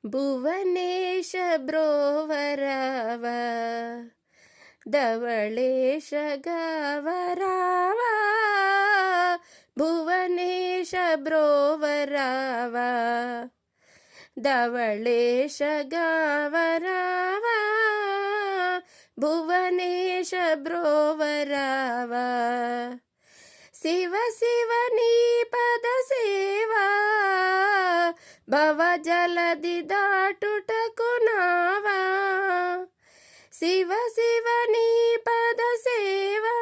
ಭುವನೇಶ ಬ್ರೋವರವ ಧವಳೇಶ ಗವರವ ಭುವನೇಶ ಬ್ರೋವರವ ಧವಳೇಶ ಗವರವ ಭುವನೇಶ ಬ್ರೋವರವ ಶಿವ ಶಿವ ನೀ ಪದ ಸೇವಾ ಭವ ಜಲದಿ ದಾಟುಟಕು ನಾವಾ ಶಿವ ಶಿವ ನೀ ಪದ ಸೇವಾ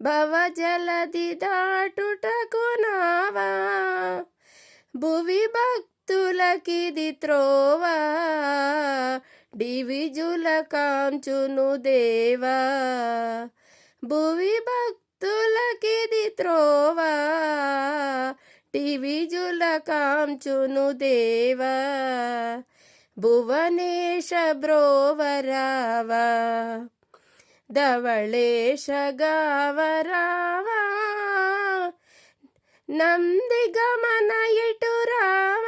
ಭವ ಜಲದಿ దాటుటకు నావా భువి భక్తులకిది త్రోవా డివిజుల కాంచును దేవా భువి భక్తులకిది త్రోవా డివిజుల కాంచును దేవా భువనేಶ బ్రోవరవ ಧವಳೇಶ ಗವರವ ನಂದಿ ಗಮನ ಇಟುರವ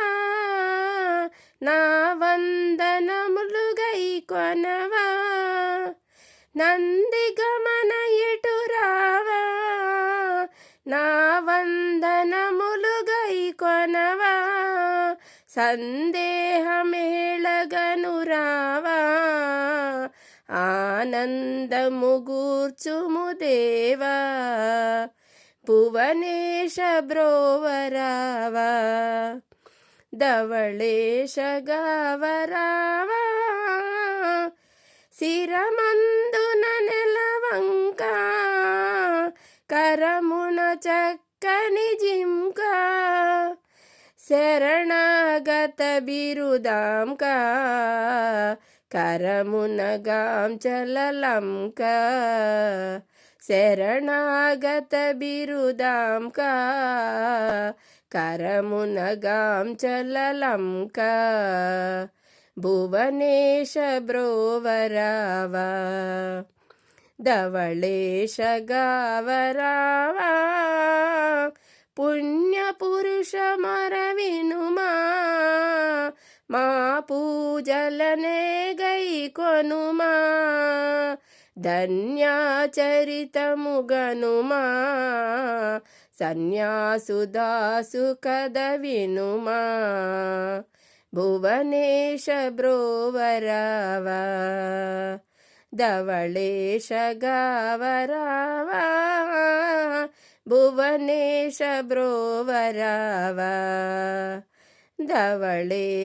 నా వందనములు గైకొనవా నంది గమన ఇటురావా నా వందనములు గైకొనవా సందేహమేళగను రావా ఆనందము గూర్చుము దేవా భువనేಶ బ్రోవరవ ధవళేಶ గవరవ శిరమందున నెలవంక కరమున చక్కని జింక శరణాగత బిరుదాంక కరమున గాంచలలంక శరణాగత బిరుదాంక కరమున గాంచలలంక భువనేశ బ్రోవరవ ధవళేశ గవరవ పుణ్య పురుష మర వినుమా మా పూజలనే గైకొనుమా ధన్యాచరితము గనుమా సన్యాసుదాసు కథ వినుమా భువనేశ బ్రోవరవ ధవళేశ గవరవ భువనేశ బ్రోవరవ ధవళే